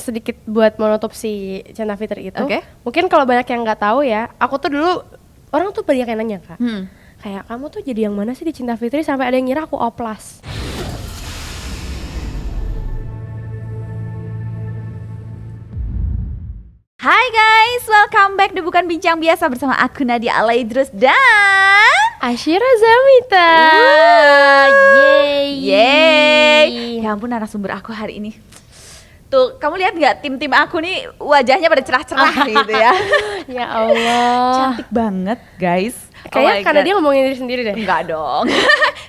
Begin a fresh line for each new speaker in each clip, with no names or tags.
sedikit buat menutup si Cinta Fitri itu.
Oke.
Mungkin kalau banyak yang nggak tahu ya, aku tuh dulu orang tuh banyak yang nanya Kak. Kayak kamu tuh jadi yang mana sih di Cinta Fitri sampai ada yang ngira aku oplas.
Hai guys, welcome back di Bukan Bincang Biasa bersama aku Nadia Alaidrus dan
Ashira Zamita.
Yeay. Ya ampun, narasumber aku hari ini. Tuh, kamu lihat nggak tim-tim aku nih wajahnya pada cerah-cerah gitu ya.
Ya Allah.
Cantik banget guys.
Kayaknya
my
karena
God.
dia ngomongin diri sendiri deh.
Enggak dong.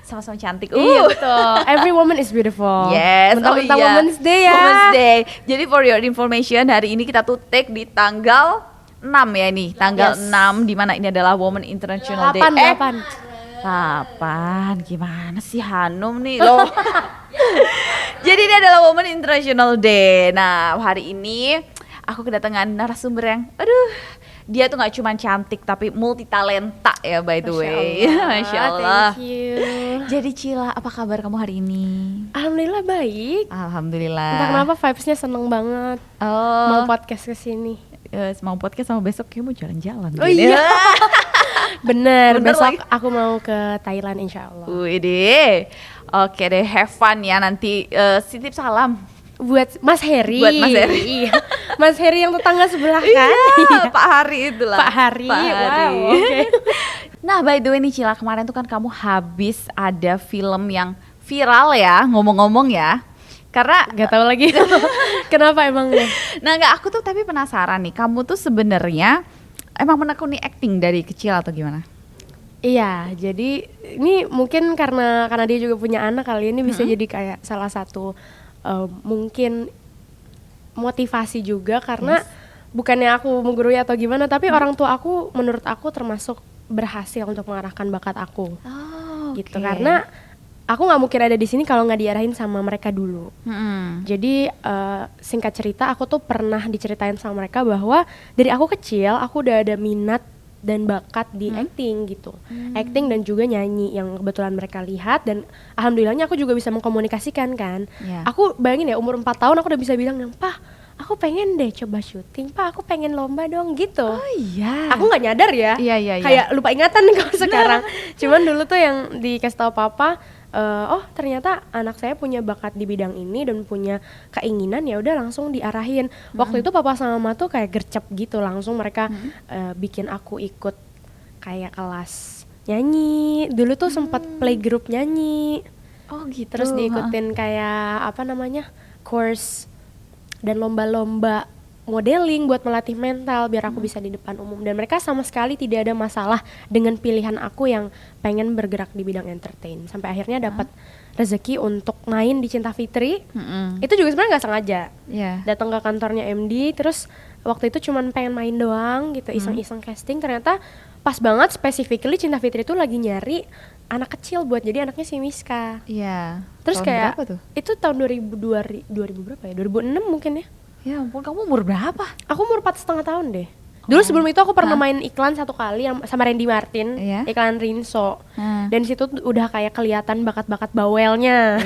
Sama-sama cantik.
Iya betul. Every woman is beautiful.
Yes.
Mentang-mentang Women's Day ya.
Women's Day. Jadi for your information, hari ini kita tuh take di tanggal 6 ya ini. Tanggal 6 di mana ini adalah Women International Day. 8. Gimana sih Hanum nih loh. Jadi ini adalah Women International Day. Nah, hari ini aku kedatangan narasumber yang dia tuh gak cuma cantik tapi multi talenta ya by the way. Masya Allah.
Thank you.
Jadi Cila, apa kabar kamu hari ini?
Alhamdulillah baik.
Alhamdulillah.
Entah kenapa vibes-nya seneng banget. Mau podcast kesini.
Mau podcast sama besok kayak mau jalan-jalan.
Oh iya. Bener,
Bener
besok
lagi.
aku mau ke Thailand insya Allah.
Widih. Oke deh, have fun ya nanti. Titip salam.
Buat Mas Heri.
Buat Mas Heri.
Iya. Mas Heri yang tetangga sebelah kan.
Iya, Pak Hari itulah.
Pak Hari. Wow, oke.
Nah, by the way nih Cila, kemarin tuh kan kamu habis ada film yang viral ya, ngomong-ngomong ya. Karena
Gak tahu lagi. Kenapa emangnya?
nah nggak, aku tuh tapi penasaran nih, kamu tuh sebenarnya emang menekuni acting dari kecil atau gimana?
Iya, jadi ini mungkin karena dia juga punya anak kali ini bisa jadi kayak salah satu mungkin motivasi juga karena bukannya aku menggurui atau gimana, tapi orang tua aku menurut aku termasuk berhasil untuk mengarahkan bakat aku. Gitu karena aku nggak mungkin ada di sini kalau nggak diarahin sama mereka dulu. Jadi singkat cerita aku tuh pernah diceritain sama mereka bahwa dari aku kecil aku udah ada minat dan bakat di acting gitu. Acting dan juga nyanyi yang kebetulan mereka lihat dan alhamdulillahnya aku juga bisa mengkomunikasikan kan. Aku bayangin ya umur 4 tahun aku udah bisa bilang, "Pak, aku pengen deh coba syuting, Pak, aku pengen lomba dong," gitu.
Oh iya.
Aku nggak nyadar ya.
Iya.
Kayak lupa ingatan nih kalau sekarang. Cuman dulu tuh yang dikasih tahu papa, oh ternyata anak saya punya bakat di bidang ini dan punya keinginan, ya udah langsung diarahin. Waktu itu papa sama mama tuh kayak gercep gitu, langsung mereka bikin aku ikut kayak kelas nyanyi. Dulu tuh sempat playgroup nyanyi.
Oh gitu.
Terus diikutin kayak apa namanya course dan lomba-lomba modeling buat melatih mental biar aku bisa di depan umum, dan mereka sama sekali tidak ada masalah dengan pilihan aku yang pengen bergerak di bidang entertain sampai akhirnya dapat rezeki untuk main di Cinta Fitri. Itu juga sebenarnya nggak sengaja datang ke kantornya MD, terus waktu itu cuman pengen main doang gitu, iseng-iseng casting, ternyata pas banget specifically Cinta Fitri itu lagi nyari anak kecil buat jadi anaknya si Miska. Terus
Tahun
kayak
berapa tuh?
itu tahun 2000 berapa ya? 2006 mungkin ya.
Ya ampun, kamu umur berapa?
Aku umur 4,5 tahun deh. Dulu sebelum itu aku pernah main iklan satu kali yang sama Randy Martin, iklan Rinso. Dan situ tuh udah kayak kelihatan bakat-bakat bawelnya.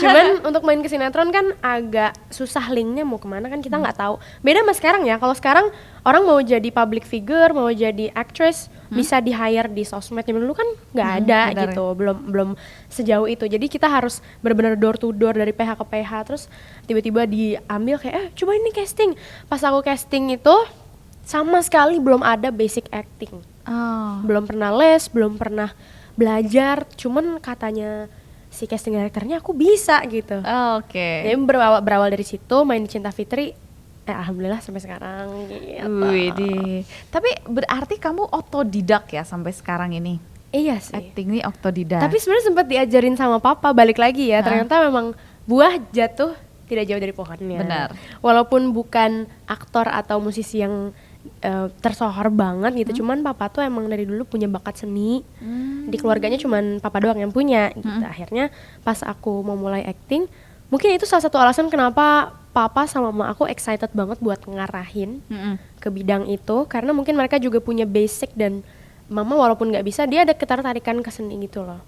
Cuman untuk main ke sinetron kan agak susah linknya mau kemana kan kita nggak tahu. Beda sama sekarang ya. Kalau sekarang orang mau jadi public figure, mau jadi actress bisa di hire di sosmed. Yang dulu kan nggak ada gitu, belum sejauh itu. Jadi kita harus benar-benar door to door dari PH ke PH. Terus tiba-tiba diambil kayak coba ini casting. Pas aku casting itu sama sekali belum ada basic acting. Belum pernah les, belum pernah belajar, cuman katanya si casting directornya aku bisa gitu. Jadi berawal dari situ main di Cinta Fitri, alhamdulillah sampai sekarang gitu.
Widih. Tapi berarti kamu otodidak ya sampai sekarang ini?
Iya sih.
Acting ini otodidak.
Tapi sebenarnya sempat diajarin sama papa, balik lagi ya, ternyata memang buah jatuh tidak jauh dari pohonnya.
Benar.
Walaupun bukan aktor atau musisi yang tersohor banget gitu, cuman papa tuh emang dari dulu punya bakat seni. Di keluarganya cuman papa doang yang punya gitu. Akhirnya pas aku mau mulai acting, mungkin itu salah satu alasan kenapa papa sama mama aku excited banget buat ngarahin ke bidang itu, karena mungkin mereka juga punya basic dan mama walaupun nggak bisa, dia ada ketertarikan ke seni gitu loh.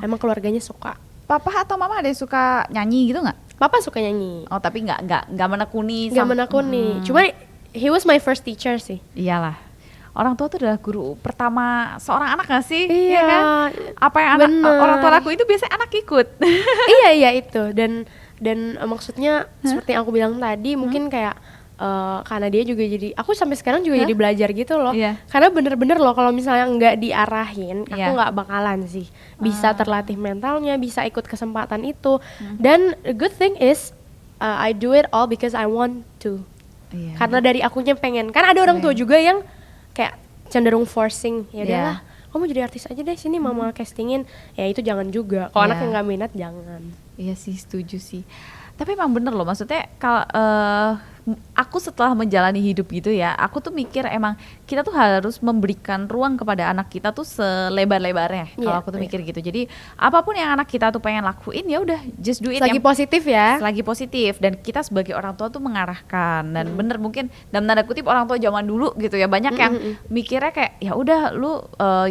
Emang keluarganya suka.
Papa atau mama ada yang suka nyanyi gitu nggak?
Papa suka nyanyi.
Oh, tapi nggak menekuni.
Nggak menekuni. Cuma he was my first teacher sih.
Iyalah. Orang tua tuh adalah guru pertama seorang anak gak sih?
Iya
kan? Apa yang orang tua laku itu biasanya anak ikut.
Iya itu. Dan maksudnya seperti yang aku bilang tadi, mungkin kayak karena dia juga jadi, aku sampai sekarang juga jadi belajar gitu loh. Karena bener-bener loh kalau misalnya nggak diarahin, aku nggak bakalan sih bisa terlatih mentalnya, bisa ikut kesempatan itu. Dan the good thing is I do it all because I want to. Karena dari akunya pengen. Kan ada orang tua juga yang kayak cenderung forcing, ya udahlah kamu jadi artis aja deh, sini mama castingin. Ya itu jangan juga, kalau anak yang nggak minat jangan.
Iya sih, setuju sih. Tapi emang bener loh, maksudnya kalau aku setelah menjalani hidup gitu ya, aku tuh mikir emang kita tuh harus memberikan ruang kepada anak kita tuh selebar-lebarnya. Kalau aku tuh mikir gitu. Jadi apapun yang anak kita tuh pengen lakuin, ya udah just do it.
Selagi positif ya.
Selagi positif, dan kita sebagai orang tua tuh mengarahkan. Dan bener, mungkin dalam tanda kutip orang tua zaman dulu gitu ya, banyak yang mikirnya kayak ya udah lu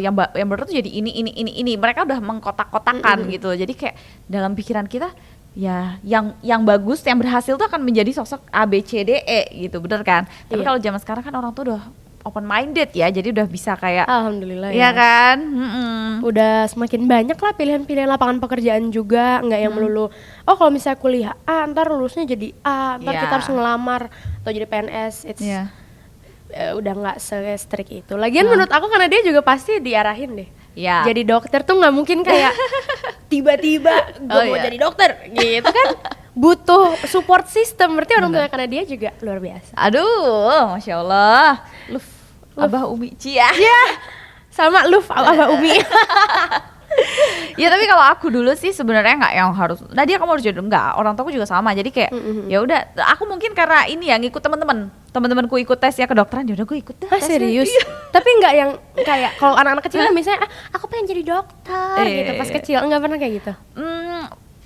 yang bener tuh jadi ini. Mereka udah mengkotak-kotakan gitu. Jadi kayak dalam pikiran kita, ya yang bagus, yang berhasil tuh akan menjadi sosok A B C D E gitu, bener kan? Tapi kalau zaman sekarang kan orang tuh udah open minded ya, jadi udah bisa kayak
alhamdulillah
ya kan,
udah semakin banyak lah pilihan-pilihan lapangan pekerjaan juga, nggak yang melulu kalau misalnya kuliah A ntar lulusnya jadi A, ntar kita harus ngelamar atau jadi PNS. Udah nggak se-strict itu. Lagian menurut aku karena dia juga pasti diarahin deh. Jadi dokter tuh nggak mungkin kayak tiba-tiba gue mau jadi dokter gitu kan. Butuh support system. Berarti orang tua karena dia juga luar biasa.
Aduh, Masya Allah. Luf. Abah Umi Cia.
Sama Luf Abah Umi.
Ya tapi kalau aku dulu sih sebenarnya nggak yang harus, Nadia kamu harus jadi, enggak, orang tuaku juga sama, jadi kayak ya udah, aku mungkin karena ini ya ngikut teman-temanku ikut tes ya kedokteran, ya udah gue ikut tes.
Serius? Tapi nggak yang kayak kalau anak-anak kecil misalnya aku pengen jadi dokter gitu pas kecil, nggak pernah kayak gitu?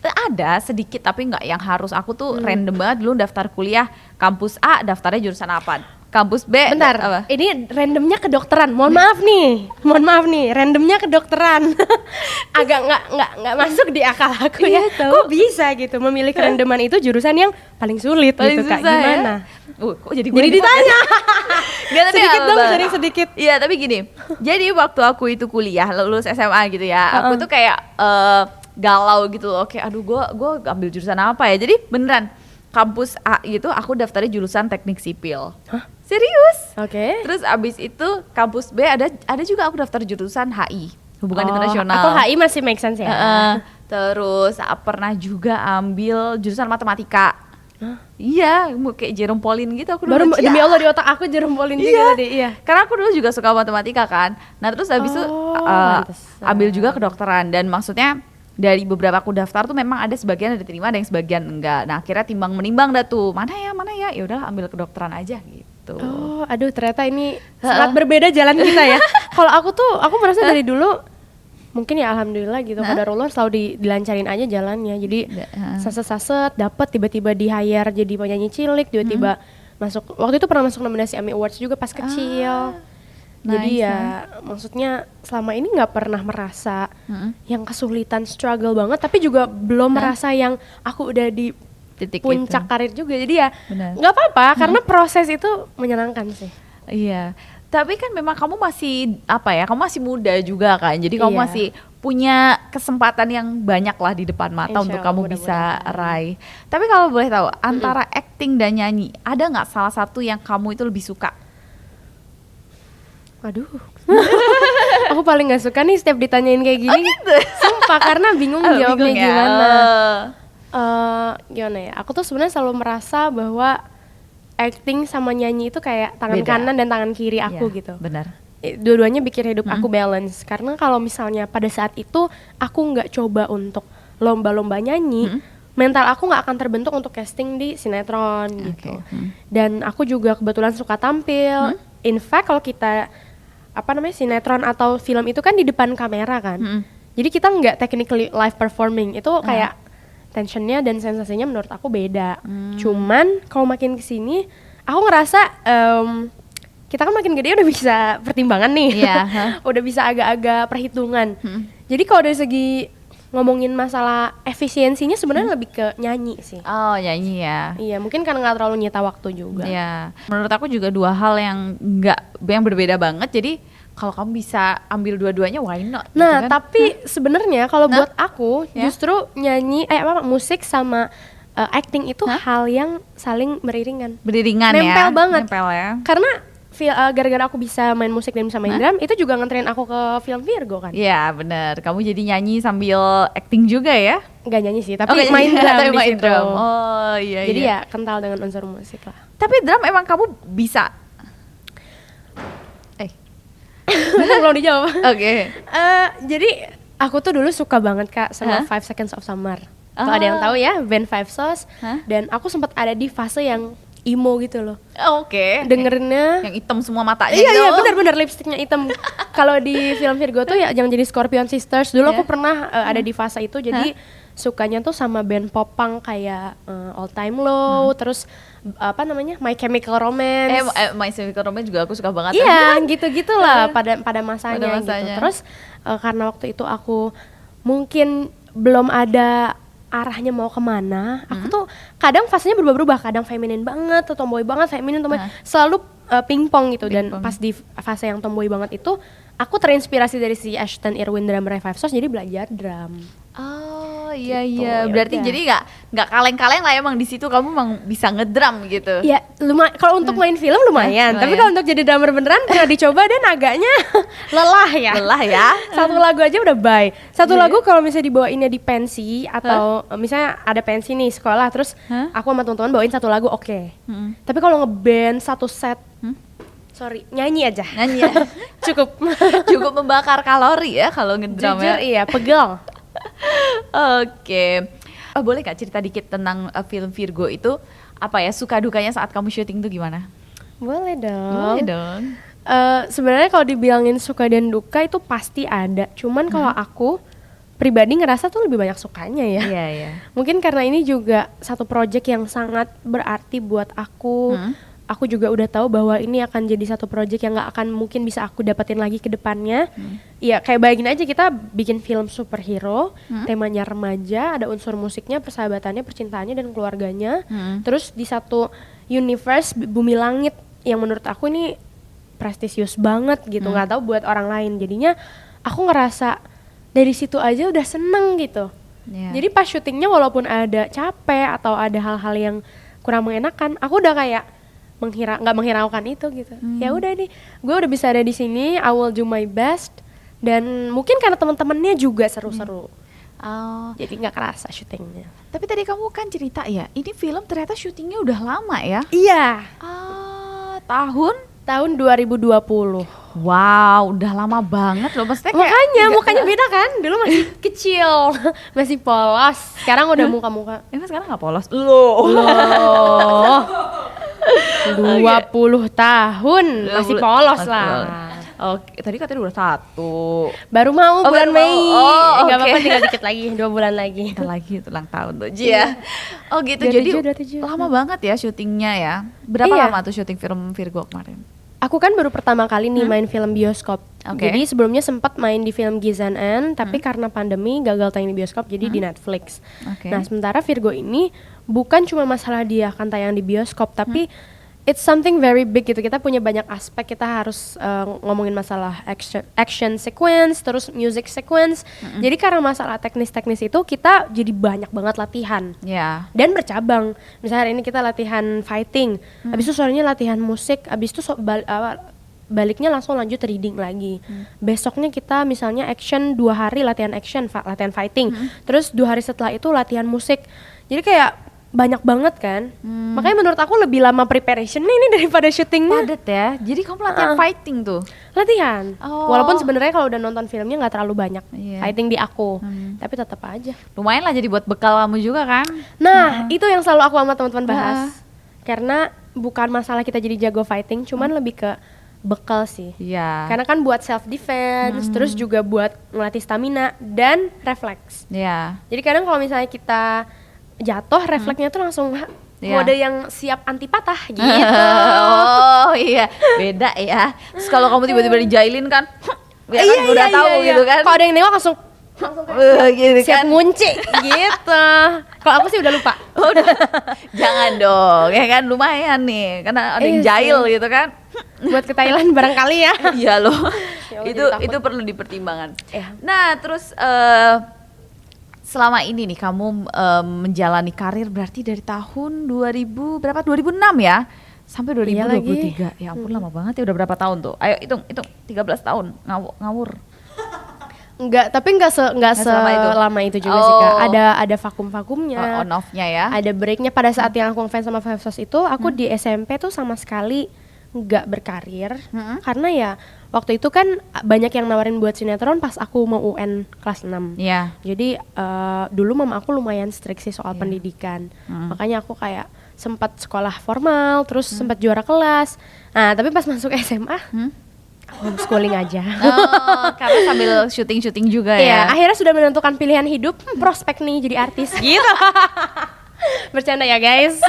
Ada sedikit, tapi nggak yang harus. Aku tuh random banget dulu daftar kuliah, kampus A daftarnya jurusan apa, kampus B.
Bentar, apa? Ini randomnya kedokteran. Mohon maaf nih, randomnya kedokteran. Agak nggak masuk di akal aku ya. Kok bisa gitu memilih kerandoman itu jurusan yang paling sulit gitu Kak? Gimana?
Kok jadi
ditanya?
Sedikit dong,
sedikit.
Iya, tapi gini. Jadi waktu aku itu kuliah, lulus SMA gitu ya, aku tuh kayak galau gitu loh. Kayak aduh, gue ambil jurusan apa ya? Jadi beneran kampus A gitu aku daftarnya jurusan teknik sipil. Serius?
Oke.
Terus abis itu kampus B ada juga aku daftar jurusan HI, hubungan internasional.
Aku HI masih make sense ya.
Terus pernah juga ambil jurusan matematika. Iya, kayak Jerome Pauline gitu aku
baru demi Allah di otak aku Jerome Pauline juga tadi. Iya.
Karena aku dulu juga suka matematika kan. Nah terus abis itu ambil juga kedokteran, dan maksudnya dari beberapa aku daftar tuh memang ada sebagian yang diterima, ada yang sebagian enggak. Nah akhirnya timbang menimbang dah tuh mana ya udah ambil kedokteran aja gitu.
Aduh ternyata ini sangat berbeda jalan kita ya. Kalau aku merasa dari dulu mungkin ya alhamdulillah gitu, qadarullah selalu dilancarin aja jalannya. Jadi saset dapat, tiba-tiba di hire jadi penyanyi cilik, tiba-tiba masuk, waktu itu pernah masuk nominasi Emmy Awards juga pas kecil. Jadi maksudnya selama ini nggak pernah merasa yang kesulitan, struggle banget, tapi juga belum merasa yang aku udah di titik puncak karir juga. Jadi ya nggak apa-apa, karena proses itu menyenangkan sih.
Iya, tapi kan memang kamu masih kamu masih muda juga kan, jadi kamu masih punya kesempatan yang banyak lah di depan mata untuk kamu bisa raih. Tapi kalau boleh tahu, antara acting dan nyanyi, ada nggak salah satu yang kamu itu lebih suka?
Aduh, aku paling gak suka nih setiap ditanyain kayak gini.
Gitu?
Sumpah, karena bingung jawabnya gimana. Gimana ya, aku tuh sebenarnya selalu merasa bahwa acting sama nyanyi itu kayak tangan kanan dan tangan kiri aku gitu.
Benar.
Dua-duanya bikin hidup aku balance. Karena kalau misalnya pada saat itu aku gak coba untuk lomba-lomba nyanyi, mental aku gak akan terbentuk untuk casting di sinetron gitu. Dan aku juga kebetulan suka tampil. In fact kalau kita sinetron atau film itu kan di depan kamera kan. Jadi kita nggak technically live performing, itu kayak tensionnya dan sensasinya menurut aku beda. Cuman kalau makin kesini aku ngerasa kita kan makin gede udah bisa pertimbangan nih. Udah bisa agak-agak perhitungan. Jadi kalau dari segi ngomongin masalah efisiensinya sebenarnya lebih ke nyanyi sih.
Oh, nyanyi ya.
Iya, mungkin karena nggak terlalu nyita waktu juga.
Iya. Menurut aku juga dua hal yang yang berbeda banget. Jadi kalau kamu bisa ambil dua-duanya, why not?
Nah,
gitu kan?
tapi sebenarnya kalau buat aku justru nyanyi musik sama acting itu hal yang saling beriringan.
Beriringan
Nempel banget.
Nempel ya.
Karena gara-gara aku bisa main musik dan bisa main drum, itu juga nge-train aku ke film Virgo kan.
Iya, bener. Kamu jadi nyanyi sambil acting juga ya?
Nggak nyanyi sih, tapi main drum
tapi
di
main
situ.
drum. Oh iya.
Jadi
iya.
ya kental dengan unsur musik lah.
Tapi drum emang kamu bisa?
Belum dijawab.
Oke.
Jadi aku tuh dulu suka banget Kak sama 5 Seconds of Summer. Tuh ada yang tahu ya, band Five Sauce. Dan aku sempat ada di fase yang emo gitu loh.
Oke.
Dengerinnya
yang hitam semua matanya
iya,
gitu.
Iya, benar-benar lipstiknya hitam. Kalau di film Virgo tuh ya yang jadi Scorpion Sisters. Dulu aku pernah ada di fase itu. Jadi sukanya tuh sama band popang kayak All Time Low, terus apa namanya? My Chemical Romance.
My Chemical Romance juga aku suka banget.
Iya, gitu-gitulah pada masanya gitu. Terus karena waktu itu aku mungkin belum ada arahnya mau kemana, aku tuh kadang fasenya berubah-ubah, kadang feminin banget, atau tomboy banget, feminin, tomboy, selalu pingpong gitu. Dan pas di fase yang tomboy banget itu, aku terinspirasi dari si Ashton Irwin drummer Five Sauce, jadi belajar drum.
Oh iya
gitu,
iya, berarti jadi nggak kaleng-kaleng lah emang di situ kamu emang bisa ngedrum gitu.
Ya lumayan, kalau untuk main film lumayan, tapi kalau untuk jadi drummer beneran pernah dicoba dan agaknya lelah ya.
Lelah ya.
Satu lagu aja udah bye. Satu lagu kalau misalnya dibawainnya di pensi atau misalnya ada pensi nih sekolah, terus aku sama teman-teman bawain satu lagu oke. Tapi kalau ngeband satu set, sorry, nyanyi aja.
Nyanyi ya. Cukup membakar kalori ya kalau ngedrum ya.
Jujur iya, pegel.
Oke. Boleh gak cerita dikit tentang film Virgo itu apa ya, suka dukanya saat kamu syuting tuh gimana?
Boleh dong.
Boleh dong.
Sebenarnya kalau dibilangin suka dan duka itu pasti ada. Cuman kalau aku pribadi ngerasa tuh lebih banyak sukanya ya.
Iya, iya.
Mungkin karena ini juga satu project yang sangat berarti buat aku. Aku juga udah tahu bahwa ini akan jadi satu project yang gak akan mungkin bisa aku dapetin lagi ke depannya. Ya kayak bayangin aja kita bikin film superhero, temanya remaja, ada unsur musiknya, persahabatannya, percintaannya, dan keluarganya. Terus di satu universe bumi langit yang menurut aku ini prestisius banget gitu. Gak tahu buat orang lain. Jadinya aku ngerasa dari situ aja udah seneng gitu. Jadi pas syutingnya walaupun ada capek atau ada hal-hal yang kurang mengenakan, aku udah kayak nggak menghiraukan itu gitu. Ya udah nih, gue udah bisa ada di sini, I will do my best. Dan mungkin karena teman-temannya juga seru-seru. Jadi nggak kerasa syutingnya.
Tapi tadi kamu kan cerita ya, ini film ternyata syutingnya udah lama ya?
Iya. Tahun 2020.
Wow, udah lama banget loh. Maksudnya
makanya mukanya beda kan? Dulu masih kecil, masih polos. Sekarang udah muka-muka.
Emang sekarang nggak polos? Loh.
20 tahun masih polos lah.
Oke, tadi katanya udah 1.
Baru mau bulan Mei. Enggak apa-apa, tinggal dikit lagi, 2 bulan lagi.
Kita lagi ulang tahun tuh, ya. Oh gitu, jadi
27.
lama banget ya syutingnya ya. Berapa lama tuh syuting film Virgo kemarin?
Aku kan baru pertama kali nih main film bioskop. Jadi sebelumnya sempat main di film Gizan, tapi karena pandemi gagal tayang di bioskop, jadi di Netflix. Nah sementara Virgo ini bukan cuma masalah dia akan tayang di bioskop, tapi it's something very big gitu. Kita punya banyak aspek, kita harus ngomongin masalah action sequence, terus music sequence. Jadi karena masalah teknis-teknis itu kita jadi banyak banget latihan. Dan bercabang. Misalnya hari ini kita latihan fighting, habis itu sorenya latihan musik, habis itu baliknya langsung lanjut reading lagi. Besoknya kita misalnya action 2 hari latihan action, latihan fighting. Terus 2 hari setelah itu latihan musik. Jadi kayak banyak banget kan. Makanya menurut aku lebih lama preparationnya ini daripada syutingnya.
Padat ya. Jadi kamu latihan fighting tuh?
Latihan. Walaupun sebenarnya kalau udah nonton filmnya nggak terlalu banyak fighting di aku, tapi tetap aja.
Lumayan lah jadi buat bekal kamu juga kan.
Nah itu yang selalu aku sama teman-teman bahas. Karena bukan masalah kita jadi jago fighting, cuman lebih ke bekal sih. Karena kan buat self defense, terus juga buat ngelatih stamina dan refleks. Jadi kadang kalau misalnya kita jatuh, refleksnya tuh langsung mode yang siap anti patah gitu.
Oh iya, beda ya. Terus kalau kamu tiba-tiba dijailin kan, udah tahu gitu kan.
Kalau ada yang nengok langsung
gitu
siap
kan.
ngunci gitu. Kalau aku sih udah lupa.
Jangan dong, ya kan lumayan nih, karena ada yang jahil gitu kan.
Buat ke Thailand barangkali ya.
Iya loh.
Ya Allah,
itu perlu dipertimbangkan.
Iya.
Nah, terus selama ini nih kamu menjalani karir berarti dari tahun 2000 berapa? 2006 ya? Sampai 2023. Ya ampun lama banget ya, udah berapa tahun tuh? Ayo hitung 13 tahun ngawur.
Enggak, tapi enggak selama itu juga sih Kak. Ada vakum-vakumnya.
On off-nya ya.
Ada breaknya. Pada saat yang aku ngefans sama Five Sauce itu, aku di SMP tuh sama sekali enggak berkarir. Karena ya waktu itu kan banyak yang nawarin buat sinetron pas aku mau UN kelas 6.
Iya.
Jadi dulu mama aku lumayan strict sih soal pendidikan. Makanya aku kayak sempat sekolah formal, terus sempat juara kelas. Nah, tapi pas masuk SMA, homeschooling aja.
Oh, karena sambil syuting-syuting juga ya.
Iya, akhirnya sudah menentukan pilihan hidup, prospek nih jadi artis gitu. Bercanda ya guys.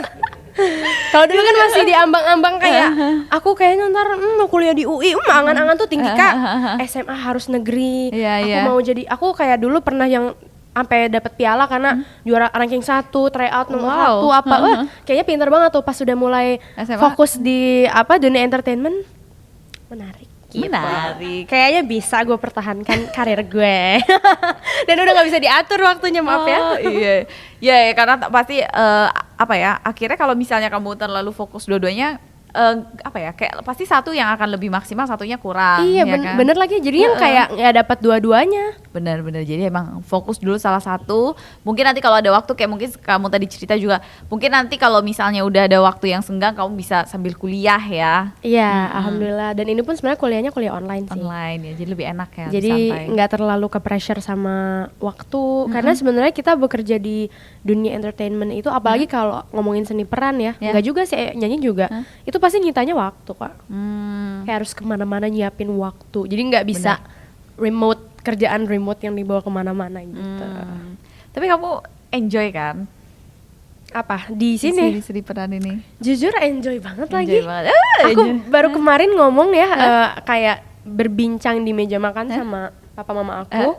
Kalau dulu kan masih diambang-ambang kayak aku kayaknya ntar mau kuliah di UI, angan-angan tuh tinggi Kak. SMA harus negeri. Mau jadi, aku kayak dulu pernah yang sampai dapat piala karena juara ranking 1, tryout nomor 1 apa. Wah, kayaknya pintar banget tuh pas sudah mulai SMA. Fokus di dunia entertainment. Menarik. Gitu.
Menarik.
Kayaknya bisa gue pertahankan karir gue. Dan udah gak bisa diatur waktunya, maaf ya.
Iya. Ya, karena pasti akhirnya kalau misalnya kamu terlalu fokus dua-duanya kayak pasti satu yang akan lebih maksimal, satunya kurang.
Iya,
ya kan?
bener lagi. Jadi yang kayak nggak dapat dua-duanya.
Bener-bener. Jadi emang fokus dulu salah satu. Mungkin nanti kalau ada waktu kayak mungkin kamu tadi cerita juga. Mungkin nanti kalau misalnya udah ada waktu yang senggang, kamu bisa sambil kuliah ya.
Iya, alhamdulillah. Dan ini pun sebenarnya kuliahnya kuliah online sih.
Online ya, jadi lebih enak ya.
Jadi nggak terlalu ke pressure sama waktu. Karena sebenarnya kita bekerja di dunia entertainment itu, apalagi kalau ngomongin seni peran ya, nggak juga sih nyanyi juga. Itu pasti nyitanya waktu Kak. Kayak harus kemana-mana nyiapin waktu. Jadi nggak bisa kerjaan remote yang dibawa kemana-mana gitu.
Tapi kamu enjoy kan?
Apa di sini?
Di peran ini.
Jujur enjoy banget
Enjoy
lagi.
banget.
Aku baru kemarin ngomong ya, kayak berbincang di meja makan sama papa mama aku.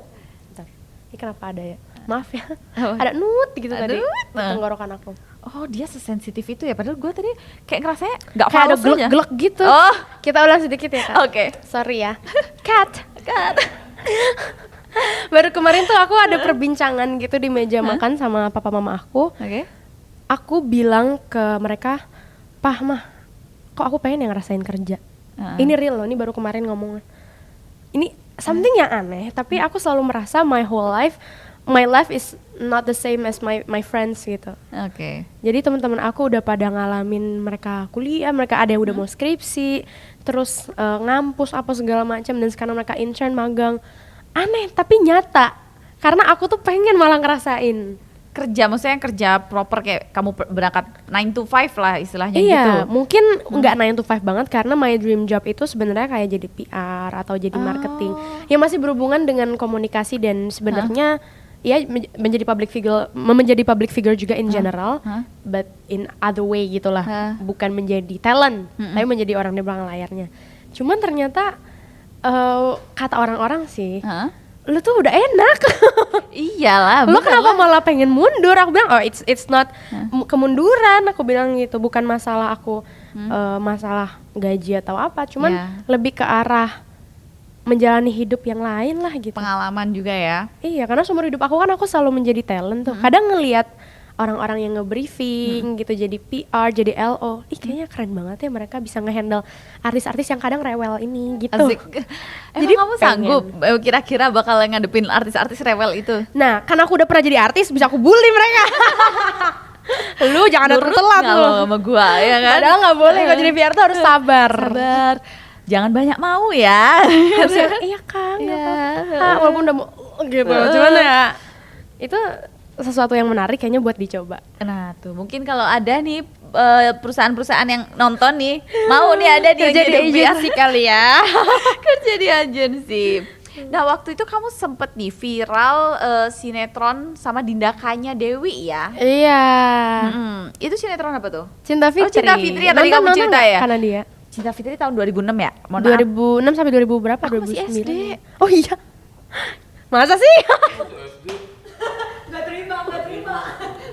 Bentar, ini kenapa ada ya? Maaf ya. Ada nut gitu tadi di tenggorokan aku.
Oh, dia sesensitif itu ya, padahal gue tadi kayak ngerasanya nggak
kayak ada gelek-gelek gitu.
Oh,
kita ulang sedikit ya Kak.
Oke.
Sorry ya. Cut. Baru kemarin tuh aku ada perbincangan gitu di meja makan sama papa mama aku.
Oke.
Aku bilang ke mereka, "Pah, Mah, kok aku pengen yang ngerasain kerja." Ini real loh, ini baru kemarin ngomong. Ini something yang aneh, tapi aku selalu merasa my life is not the same as my friends gitu.
Oke.
Jadi teman-teman aku udah pada ngalamin, mereka kuliah, mereka ada yang udah mau skripsi, terus ngampus apa segala macam, dan sekarang mereka intern, magang. Aneh tapi nyata. Karena aku tuh pengen malah ngerasain
kerja, maksudnya kerja proper kayak kamu berangkat 9 to 5 lah istilahnya gitu.
Iya, mungkin nggak 9 to 5 banget karena my dream job itu sebenarnya kayak jadi PR atau jadi marketing. Yang masih berhubungan dengan komunikasi dan sebenarnya ya menjadi public figure juga in general, but in other way gitulah. Bukan menjadi talent, tapi menjadi orang di belakang layarnya. Cuman ternyata kata orang-orang sih, lu tuh udah enak.
Iyalah.
Lu kenapa malah pengen mundur? Aku bilang, oh it's not kemunduran. Aku bilang gitu, bukan masalah aku masalah gaji atau apa. Cuman lebih ke arah menjalani hidup yang lain lah gitu.
Pengalaman juga ya.
Iya, karena seumur hidup aku kan aku selalu menjadi talent tuh. Kadang ngelihat orang-orang yang nge-briefing gitu, jadi PR, jadi LO. Kayaknya keren banget ya mereka bisa nge-handle artis-artis yang kadang rewel ini gitu.
Asik. Jadi kamu sanggup kira-kira bakal ngadepin artis-artis rewel itu?
Nah, karena aku udah pernah jadi artis, bisa aku bully mereka. Lu jangan datang telat lu
sama gua ya kan.
Padahal gak boleh, kalau jadi PR tuh harus sabar.
Jangan banyak mau ya.
Iya Kang, walaupun udah mau gitu. Cuman ya itu sesuatu yang menarik kayaknya buat dicoba.
Nah tuh mungkin kalau ada nih perusahaan-perusahaan yang nonton nih, mau nih ada di
kerja di agensi kali ya.
Kerja di agensi. Nah waktu itu kamu sempet nih viral sinetron sama Dinda Kanya Dewi ya?
Iya.
Itu sinetron apa tuh?
Cinta Fitri.
Oh Cinta Fitri yang tadi kamu cerita ya?
Karena dia
Cinta Fitri tahun 2006 ya?
2006 sampai 2000 berapa?
Aku
2009.
masih SD.
Oh iya. Masa sih?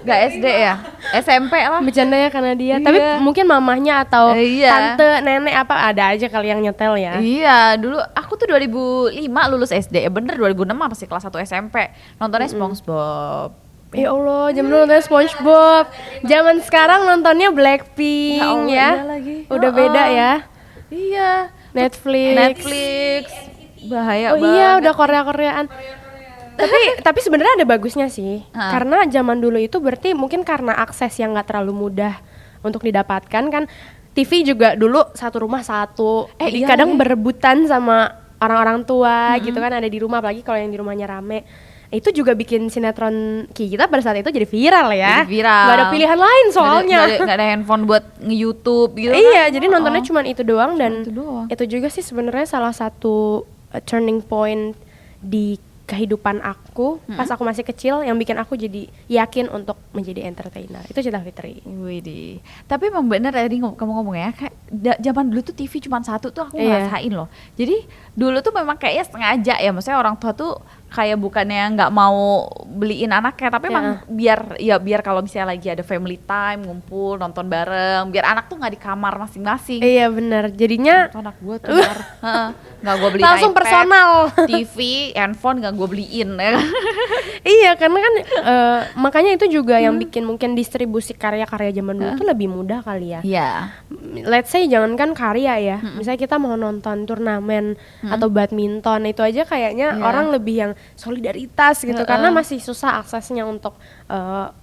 Gak SD ya? SMP lah.
Bercanda ya karena dia. Tapi mungkin mamahnya atau tante, nenek apa ada aja kali yang nyetel ya.
Iya, dulu aku tuh 2005 lulus SD. Bener 2006 masih kelas 1 SMP. Nontonnya SpongeBob.
Ya Allah, zaman dulu nontonnya SpongeBob. Zaman sekarang nontonnya Blackpink ya.
Iya lagi.
Udah beda ya.
Iya. Netflix. Bahaya banget.
Oh iya, udah Korea-Koreaan. tapi sebenarnya ada bagusnya sih. Karena zaman dulu itu berarti mungkin karena akses yang nggak terlalu mudah untuk didapatkan kan. TV juga dulu satu rumah satu. Jadi kadang berebutan sama orang-orang tua gitu kan, ada di rumah, apalagi kalau yang di rumahnya rame. Itu juga bikin sinetron kita pada saat itu jadi viral ya. Gak ada pilihan lain soalnya.
Gak ada handphone buat nge-YouTube gitu.
Iya, jadi nontonnya cuma itu doang. Dan itu juga sih sebenarnya salah satu turning point di kehidupan aku pas aku masih kecil yang bikin aku jadi yakin untuk menjadi entertainer. Itu Cinta Fitri.
Widih. Tapi emang bener tadi kamu ngomong ya, kayak zaman dulu tuh TV cuma satu tuh aku ngerasain loh. Jadi dulu tuh memang kayaknya sengaja ya, maksudnya orang tua tuh kayak bukannya nggak mau beliin anaknya, tapi emang biar kalau misalnya lagi ada family time ngumpul nonton bareng, biar anak tuh nggak di kamar masing-masing.
Iya benar. Jadinya
anak gue tuh nggak gue beliin
langsung
iPad,
personal.
TV, handphone nggak gue beliin ya.
Iya, karena kan makanya itu juga yang bikin mungkin distribusi karya-karya zaman dulu tuh lebih mudah kali ya.
Iya.
Let's say jangankan karya ya, misalnya kita mau nonton turnamen atau badminton, itu aja kayaknya orang lebih yang solidaritas gitu, karena masih susah aksesnya untuk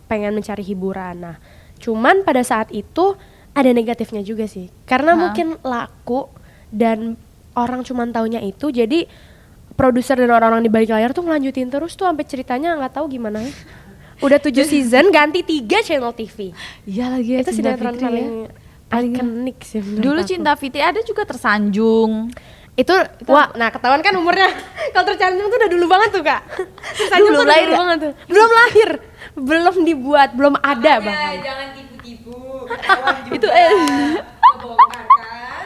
pengen mencari hiburan. Nah, cuman pada saat itu ada negatifnya juga sih, karena mungkin laku dan orang cuman taunya itu, jadi produser dan orang-orang di balik layar tuh ngelanjutin terus tuh sampai ceritanya nggak tahu gimana ya. Udah 7 season ganti 3 channel TV.
Iya lagi ya,
itu sinetron paling ikonik sih.
Dulu Cinta Fitri ada juga Tersanjung.
Itu wah, nah ketahuan kan umurnya. Kalau Tersanjung tuh udah dulu banget tuh Kak. Tersanjung tuh lahir banget tuh. Belum lahir, belum dibuat, belum ada bahkan.
Jangan tipu-tipu.
Itu
kebongkar kan.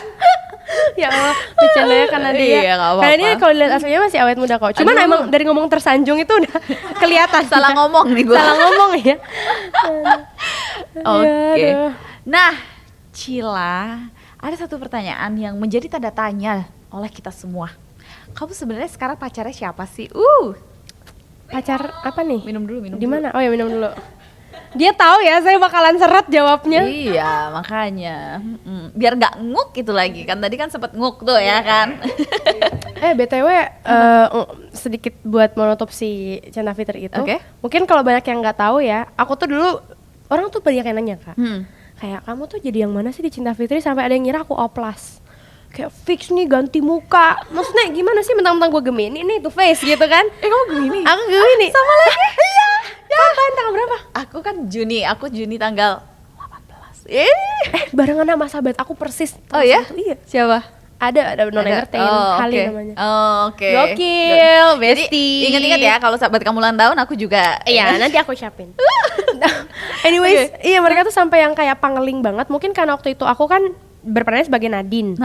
Ya Allah, bercandanya karena dia.
Iya,
karena dia kalau lihat aslinya masih awet muda kok. Cuman emang dari ngomong Tersanjung itu udah kelihatan.
Salah ngomong nih gue.
Salah ngomong ya.
Oke. Nah, Cila, ada satu pertanyaan yang menjadi tanda tanya oleh kita semua. Kamu sebenarnya sekarang pacarnya siapa sih?
Pacar apa nih?
Minum dulu.
Di mana? Oh ya, minum dulu. Dia tahu ya saya bakalan seret jawabnya.
Iya, makanya. Biar nggak nguk itu lagi. Kan tadi kan sempet nguk tuh ya kan.
BTW sedikit buat menutup si Cinta Fitri itu. Mungkin kalau banyak yang nggak tahu ya, aku tuh dulu orang tuh banyak yang nanya Kak. Kayak kamu tuh jadi yang mana sih di Cinta Fitri, sampai ada yang ngira aku oplas. Kayak fix nih ganti muka. Maksudnya gimana sih, mentang-mentang gue Gemini nih to face gitu kan.
Kamu Gemini?
Aku Gemini.
Sama lagi.
Iya. Kapan tanggal berapa?
Aku kan Juni tanggal 18.
Barengan sama sahabat aku persis.
Oh ya?
Iya.
Siapa?
Ada non entertain, Kali namanya.
Oke.
Gokil, bestie.
Ingat-ingat ya kalau sahabat kamu ulang tahun aku juga.
Iya, nanti aku siapin. Anyways, iya mereka tuh sampai yang kayak pangeling banget. Mungkin karena waktu itu aku kan berperan sebagai Nadine.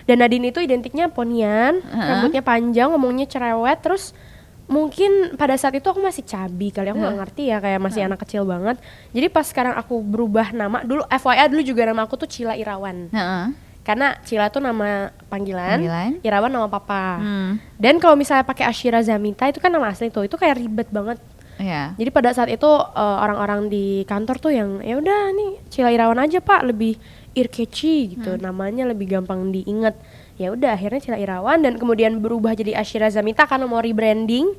Dan Nadine itu identiknya ponian, rambutnya panjang, ngomongnya cerewet, terus mungkin pada saat itu aku masih cabi kali, aku nggak ngerti ya, kayak masih anak kecil banget. Jadi pas sekarang aku berubah nama, dulu FYI dulu juga nama aku tuh Cila Irawan. Karena Cila tuh nama panggilan, Irawan nama papa. Dan kalau misalnya pakai Ashira Zamita itu kan nama asli tuh, itu kayak ribet banget. Jadi pada saat itu orang-orang di kantor tuh yang ya udah nih Cila Irawan aja Pak, lebih ear-catchy gitu, namanya lebih gampang diingat. Ya udah akhirnya Cila Irawan, dan kemudian berubah jadi Ashira Zamita karena mau rebranding.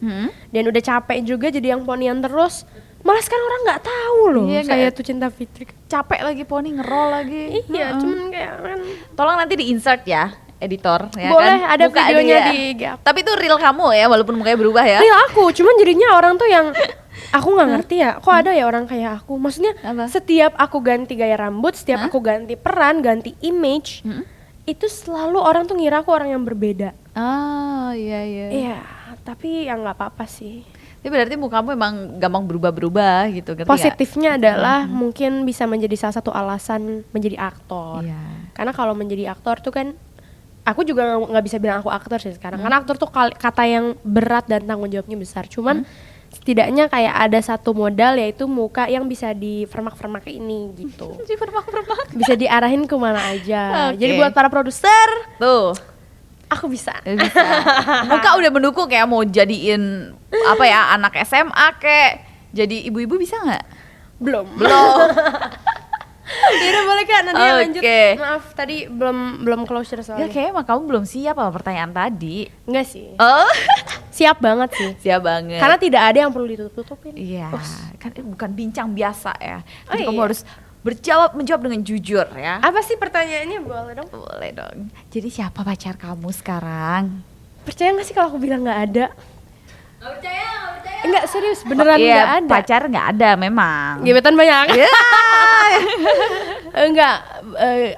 Dan udah capek juga jadi yang ponian terus. Malah sekarang orang nggak tahu loh saya tuh Cinta Fitri.
Capek lagi poni, ngerol lagi.
Iya, cuman kayak kan.
Tolong nanti di insert ya editor ya.
Boleh
kan?
ada
Buka
videonya
dia.
di IG.
Tapi itu real kamu ya, walaupun mukanya berubah ya.
Real aku, cuman jadinya orang tuh yang aku nggak ngerti ya, kok ada ya orang kayak aku. Maksudnya setiap aku ganti gaya rambut, setiap aku ganti peran, ganti image, itu selalu orang tuh ngira aku orang yang berbeda.
Oh iya.
Iya, tapi ya nggak apa-apa sih.
Itu berarti mukamu emang gampang berubah-berubah gitu.
Positifnya adalah mungkin bisa menjadi salah satu alasan menjadi aktor.
Iya.
Karena kalau menjadi aktor tuh kan aku juga nggak bisa bilang aku aktor sih sekarang, karena aktor tuh kata yang berat dan tanggung jawabnya besar. Cuman setidaknya kayak ada satu modal, yaitu muka yang bisa dipermak-permak ini gitu.
Dipermak-permak.
Bisa diarahin kemana aja.
Okay.
Jadi buat para produser,
tuh
aku bisa.
Muka udah mendukung ya, mau jadiin apa ya, anak SMA kayak jadi ibu-ibu bisa nggak?
Belum. Yaudah boleh Kak, nanti lanjut. Maaf tadi belum closure
Ya
soalnya.
kayaknya emang kamu belum siap sama pertanyaan tadi.
Enggak sih.
Oh,
Siap banget sih.
siap banget.
Karena tidak ada yang perlu ditutup-tutupin.
iya, kan bukan bincang biasa ya.
Oh,
Jadi kamu
iya.
harus menjawab dengan jujur ya.
Apa sih pertanyaannya? Boleh dong.
Boleh dong. Jadi siapa pacar kamu sekarang?
Percaya nggak sih kalau aku bilang nggak ada?
Nggak percaya.
Enggak, serius, beneran nggak
Iya,
ada.
pacar nggak ada memang.
Gebetan banyak.
Iya.
Enggak,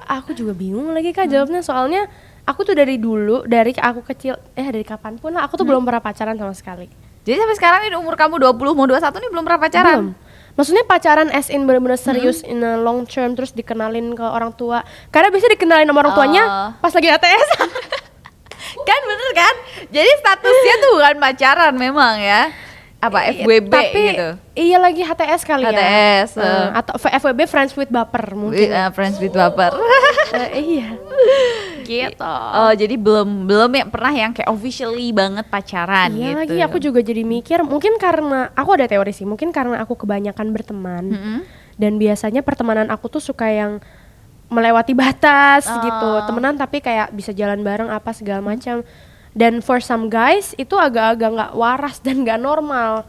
aku juga bingung lagi Kak jawabnya, soalnya aku tuh dari dulu, dari aku kecil, dari kapanpun lah, aku tuh belum pernah pacaran sama sekali.
Jadi sampai sekarang ini umur kamu 20 mau 21 nih belum pernah pacaran?
Belum. Maksudnya pacaran as in bener-bener serius in a long term, terus dikenalin ke orang tua. Karena biasanya dikenalin sama orang tuanya pas lagi ATS.
Kan bener kan? Jadi statusnya tuh bukan pacaran memang ya. Apa FWB
Tapi,
gitu.
iya lagi HTS kali
HTS,
ya. Atau FWB friends with baper mungkin.
Friends with baper.
Iya. Gitu.
Oh, jadi belum yang pernah yang kayak officially banget pacaran
Iya
gitu.
lagi, aku juga jadi mikir, mungkin karena aku ada teori sih, mungkin karena aku kebanyakan berteman. Dan biasanya pertemanan aku tuh suka yang melewati batas gitu, temenan tapi kayak bisa jalan bareng apa segala macam. Dan for some guys itu agak-agak nggak waras dan nggak normal.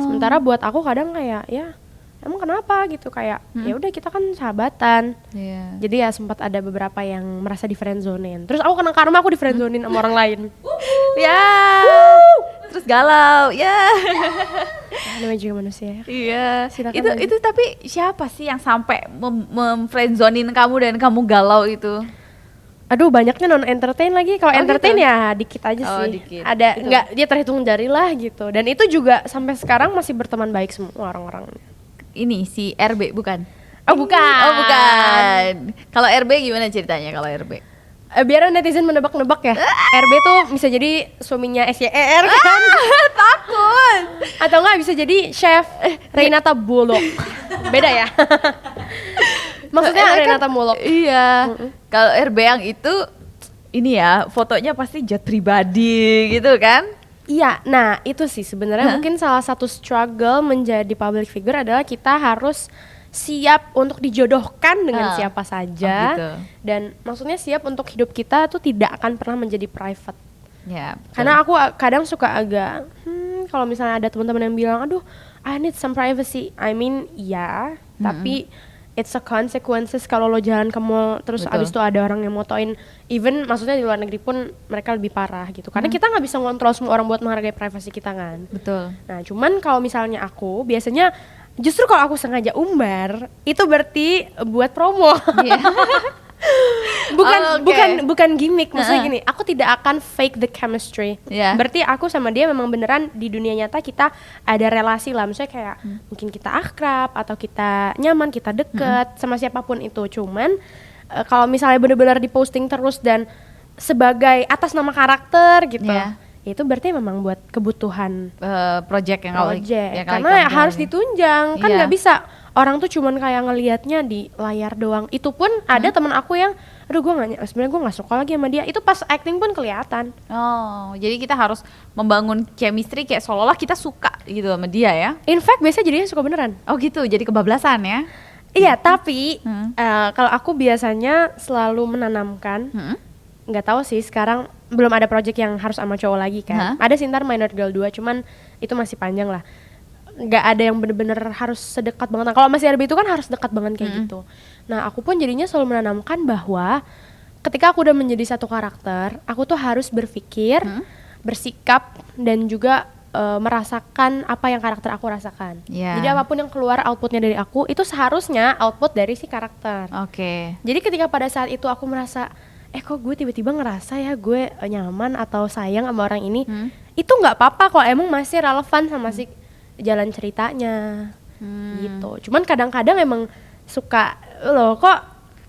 Sementara buat aku kadang kayak ya emang kenapa gitu, kayak ya udah kita kan sahabatan.
Iya.
Jadi ya sempat ada beberapa yang merasa di friendzonein. Terus aku kena karma, aku di friendzonein sama orang lain.
Ya. Terus galau. Ya.
Namanya juga manusia.
Iya.
Silakan lanjut.
Itu tapi siapa sih yang sampai memfriendzonin kamu dan kamu galau itu?
Aduh, banyaknya non entertain lagi. Kalau entertain
gitu?
ya dikit aja
Oh,
sih.
dikit.
Ada
Gitu.
nggak, dia terhitung jari lah gitu. Dan itu juga sampai sekarang masih berteman baik semua orang-orangnya.
Ini si RB bukan?
Oh bukan.
Oh bukan. Kalau RB gimana ceritanya kalau RB?
Biar netizen menebak-nebak ya. RB tuh bisa jadi suaminya SYR kan?
Takut.
Atau enggak bisa jadi chef Renata Bullock. Beda ya. Maksudnya
Kan-
Renata Bullock.
Iya. Kalau RB yang itu ini ya, fotonya pasti jet pribadi gitu kan?
Iya, nah itu sih sebenarnya mungkin salah satu struggle menjadi public figure adalah kita harus siap untuk dijodohkan dengan siapa saja.
Oh, gitu.
Dan maksudnya siap untuk hidup kita tuh tidak akan pernah menjadi private.
Ya. Betul.
Karena aku kadang suka agak kalau misalnya ada teman-teman yang bilang, aduh I need some privacy. I mean ya, tapi it's a consequences kalau lo jalan ke mall terus
Betul.
abis itu ada orang yang motoin, even maksudnya di luar negeri pun mereka lebih parah gitu. Karena kita nggak bisa ngontrol semua orang buat menghargai privasi kita kan.
Betul.
Nah cuman kalau misalnya aku biasanya justru kalau aku sengaja umbar itu berarti buat promo.
Iya.
bukan gimmick, maksudnya gini, aku tidak akan fake the chemistry.
Iya.
Berarti aku sama dia memang beneran di dunia nyata kita ada relasi lah, misalnya kayak mungkin kita akrab atau kita nyaman, kita deket sama siapapun itu. Cuman kalau misalnya bener-bener diposting terus dan sebagai atas nama karakter gitu,
Iya.
itu berarti memang buat kebutuhan
Project yang
project,
yang
karena
kamu
harus
jalani.
ditunjang kan,
Iya.
nggak bisa orang tuh cuman kayak ngelihatnya di layar doang. Itu pun ada teman aku yang aduh gue nggak, sebenarnya gue nggak suka lagi sama dia, itu pas acting pun kelihatan.
Oh, jadi kita harus membangun chemistry kayak seolah-olah kita suka gitu sama dia ya?
In fact biasanya jadinya suka beneran.
Oh gitu, jadi kebablasan ya?
Iya, tapi
Hmm.
kalau aku biasanya selalu menanamkan, nggak tahu sih sekarang belum ada project yang harus sama cowok lagi kan. Ada sih ntar Minor Girl 2, cuman itu masih panjang lah. Nggak ada yang bener-bener harus sedekat banget. Nah, kalau masih RB itu kan harus dekat banget kayak gitu. Nah aku pun jadinya selalu menanamkan bahwa ketika aku udah menjadi satu karakter, aku tuh harus berpikir, bersikap, dan juga merasakan apa yang karakter aku rasakan.
Yeah.
Jadi apapun yang keluar outputnya dari aku, itu seharusnya output dari si karakter.
Oke.
Jadi ketika pada saat itu aku merasa, kok gue tiba-tiba ngerasa ya gue nyaman atau sayang sama orang ini, itu nggak apa-apa kok, emang masih relevan sama si jalan ceritanya gitu. Cuman kadang-kadang emang suka loh kok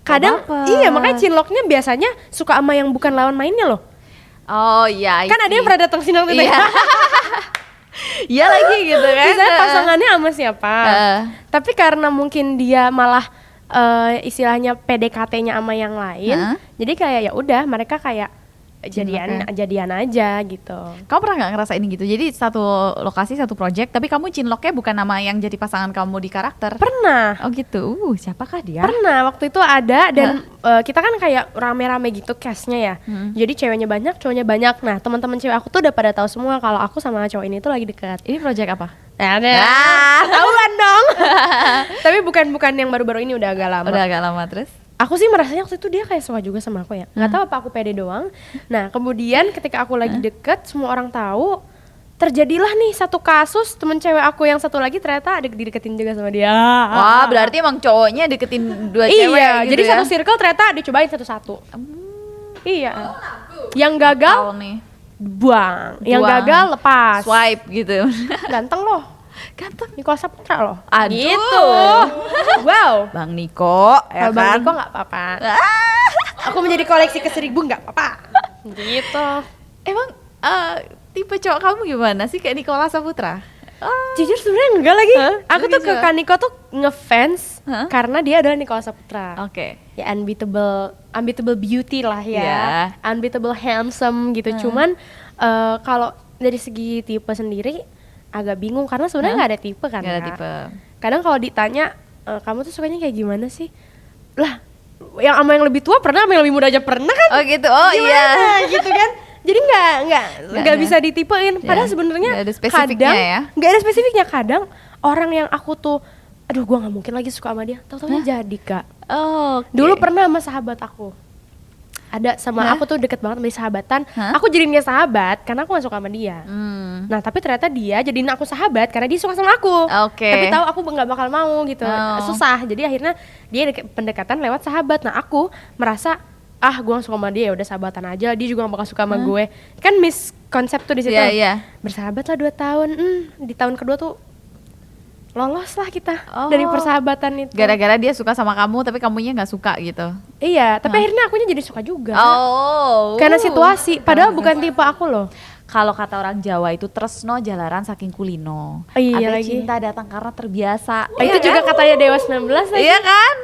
Kadang iya, makanya cinloknya biasanya suka sama yang bukan lawan mainnya loh.
Oh iya.
Kan ada yang pernah datang sini waktu itu.
Iya. Iya lagi gitu kan.
Misalnya pasangannya sama siapa. Tapi karena mungkin dia malah istilahnya PDKT-nya sama yang lain. Jadi kayak ya udah mereka kayak jadian aja gitu.
Kamu pernah nggak ngerasain gitu? Jadi satu lokasi, satu project, tapi kamu cinloknya bukan nama yang jadi pasangan kamu di karakter?
Pernah.
Oh gitu. Siapakah dia?
Pernah, waktu itu ada dan kita kan kayak rame-rame gitu cast-nya ya. Jadi ceweknya banyak, cowoknya banyak. Nah, teman-teman cewek aku tuh udah pada tahu semua kalau aku sama cowok ini tuh lagi dekat.
Ini project apa?
Tahuan dong. Tapi bukan yang baru-baru ini, udah agak lama.
Udah agak lama terus.
Aku sih merasanya waktu itu dia kayak suka juga sama aku ya. Nggak tahu apa aku pede doang. Nah, kemudian ketika aku lagi deket, semua orang tahu. Terjadilah nih satu kasus, temen cewek aku yang satu lagi ternyata dideketin juga sama dia.
Wah, berarti emang cowoknya deketin dua cewek
Iya,
gitu
jadi
ya?
satu circle ternyata dicobain satu-satu. Iya. Yang gagal
nih.
buang, yang gagal lepas.
Swipe gitu.
Ganteng loh.
Ganteng.
Niko Saputra loh.
Aduh.
Gitu. Wow.
Bang Niko, ya
Kalau
kan?
Bang Niko nggak apa-apa. Aku menjadi koleksi ke-1000 nggak apa-apa. Gitu.
Emang tipe cowok kamu gimana sih kayak Nikola Saputra?
Jujur sebenarnya enggak lagi. Aku tuh ke
Coba.
Kak Niko tuh ngefans karena dia adalah Nikola Saputra.
Oke.
Ya unbeatable beauty lah ya.
Yeah.
Unbeatable handsome gitu. Cuman kalau dari segi tipe sendiri agak bingung karena sebenarnya nggak ada tipe kan.
Gak ada
Kak.
tipe.
Kadang kalau ditanya kamu tuh sukanya kayak gimana sih? Lah, yang sama yang lebih tua pernah, sama yang lebih muda aja pernah kan?
Oh gitu. Oh
Gimana
iya.
gitu kan? Jadi nggak bisa ditipein. Padahal sebenarnya
Nggak ada spesifiknya
kadang
ya?
nggak ada spesifiknya. Kadang orang yang aku tuh, aduh gua nggak mungkin lagi suka sama dia. Tahu-tahu jadi Kak.
Oh.
Dulu pernah sama sahabat aku. Ada sama aku tuh deket banget sama sahabatan. Aku jadiin dia sahabat karena aku gak suka sama dia. Nah tapi ternyata dia jadiin aku sahabat karena dia suka sama aku.
Oke.
Tapi tahu aku nggak bakal mau gitu. Susah. Jadi akhirnya dia pendekatan lewat sahabat. Nah aku merasa gue gak suka sama dia, ya udah sahabatan aja. Dia juga gak bakal suka sama gue. Kan miskonsep tuh di situ.
Iya.
Bersahabat lah 2 tahun. Di tahun kedua tuh lolos lah kita dari persahabatan itu.
Gara-gara dia suka sama kamu tapi kamunya nggak suka gitu.
Iya, tapi akhirnya akunya jadi suka juga.
Oh.
Karena situasi, padahal bukan tipe aku loh.
Kalau kata orang Jawa itu tresno jalaran saking kulino.
Iya
Ada
lagi.
cinta datang karena terbiasa.
Itu juga katanya Dewa 19 lagi.
Iya kan?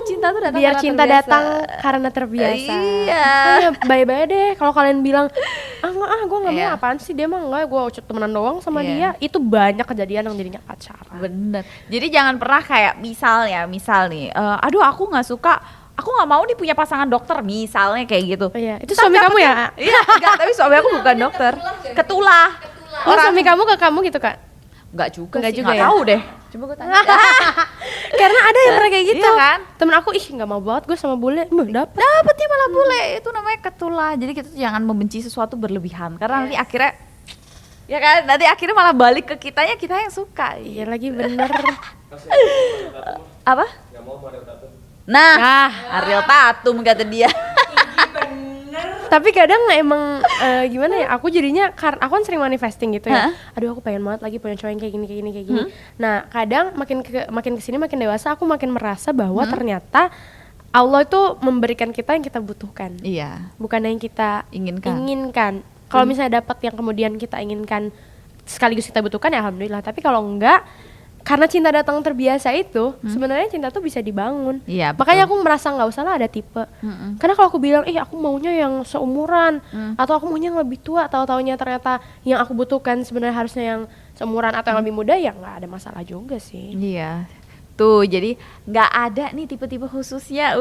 Cinta tuh datang
Biar
karena
cinta
terbiasa.
datang karena terbiasa.
Iya.
Makanya bye-bye deh kalau kalian bilang gue nggak mau
Iya.
apaan sih, dia mah enggak, gue temenan doang sama
Iya.
dia. Itu banyak kejadian yang jadinya pacaran.
Bener. Jadi jangan pernah kayak misal nih, aduh aku nggak suka, aku nggak mau nih punya pasangan dokter misalnya kayak gitu.
Iya, itu suami kamu ya?
Iya, enggak, tapi suami aku bukan dokter. Ketulah.
Oh, suami kamu ke kamu gitu Kak?
Enggak juga
Enggak
sih,
juga
nggak
ya?
tahu deh. Coba gue tanya.
Karena ada yang pernah kayak gitu.
Iya kan?
Temen aku nggak mau banget gue sama bule, dapet.
Dapetnya malah bule, itu namanya ketulah. Jadi kita tuh jangan membenci sesuatu berlebihan karena nanti akhirnya ya kan, nanti akhirnya malah balik ke kitanya, kita yang suka.
Iya lagi bener.
Apa? Nah, Ariel Tatum kata dia.
Tapi kadang emang gimana ya, aku jadinya aku kan sering manifesting gitu ya. Aduh aku pengen banget lagi punya cowok yang kayak gini. Nah kadang makin kesini makin dewasa aku makin merasa bahwa ternyata Allah itu memberikan kita yang kita butuhkan.
Iya.
Bukan yang kita
Inginkan.
Kalau misalnya dapat yang kemudian kita inginkan sekaligus kita butuhkan ya alhamdulillah. Tapi kalau enggak, karena cinta datang terbiasa itu, sebenarnya cinta tuh bisa dibangun.
Iya, betul.
Makanya aku merasa nggak usah lah ada tipe. Karena kalau aku bilang, aku maunya yang seumuran, atau aku maunya yang lebih tua, tahu-taunya ternyata yang aku butuhkan sebenarnya harusnya yang seumuran atau yang lebih muda, ya nggak ada masalah juga sih.
Iya. Tuh, jadi nggak ada nih tipe-tipe khususnya.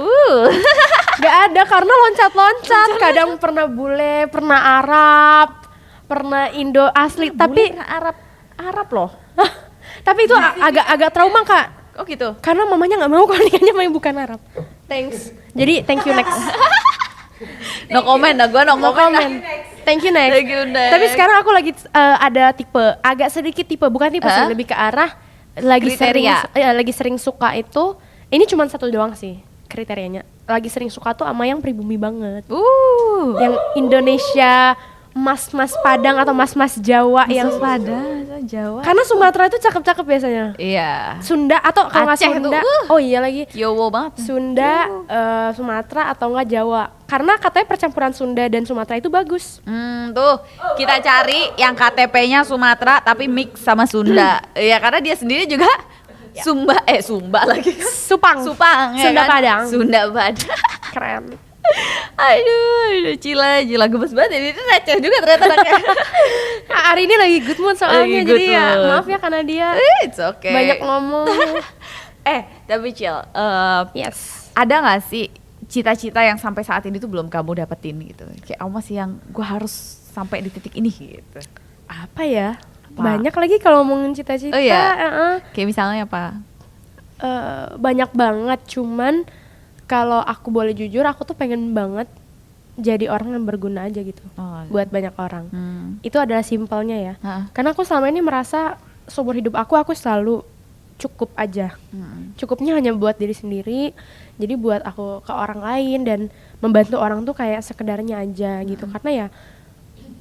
Nggak ada karena loncat-loncat. Kadang pernah bule, pernah Arab, pernah Indo asli, tapi
Arab loh.
tapi itu agak trauma Kak.
Oh gitu.
Karena mamanya nggak mau kalau nikahnya sama yang bukan Arab. Thanks. Jadi thank you next.
No comment dah, gue no comment.
Thank you next.
Thank you next.
Tapi sekarang aku lagi ada tipe, agak sedikit tipe, bukan tipe sih, lebih ke arah lagi sering suka itu. Ini cuma satu doang sih kriterianya. Lagi sering suka tuh sama yang pribumi banget. Yang Indonesia, mas-mas Padang atau mas-mas Jawa yang
Padang, Jawa.
Karena Sumatera itu cakep-cakep biasanya.
Iya.
Sunda atau kalau nggak
Aceh
Sunda,
tuh,
oh iya lagi.
Yowo banget.
Sunda, Sumatera atau enggak Jawa. Karena katanya percampuran Sunda dan Sumatera itu bagus.
Tuh kita cari yang KTP-nya Sumatera tapi mix sama Sunda. Ya karena dia sendiri juga Sumba lagi.
Supang.
Ya
Sunda
kan?
Padang.
Sunda Padang.
Keren.
Aduh, Cila gemes banget. Ini receh juga ternyata anaknya.
Hari ini lagi good mood soalnya,
Lagi good
jadi ya
mood.
maaf ya karena dia
It's okay.
banyak ngomong.
Tapi Cil,
Yes.
ada gak sih cita-cita yang sampai saat ini tuh belum kamu dapetin gitu? Kayak kamu masih yang gue harus sampai di titik ini gitu.
Apa ya?
Apa?
Banyak lagi kalau ngomongin cita-cita.
Oh iya? Kayak misalnya apa?
Banyak banget, cuman kalau aku boleh jujur, aku tuh pengen banget jadi orang yang berguna aja gitu buat banyak orang. Itu adalah simpelnya ya. Karena aku selama ini merasa seumur hidup aku selalu cukup aja. Cukupnya hanya buat diri sendiri. Jadi buat aku ke orang lain dan membantu orang tuh kayak sekedarnya aja gitu. Karena ya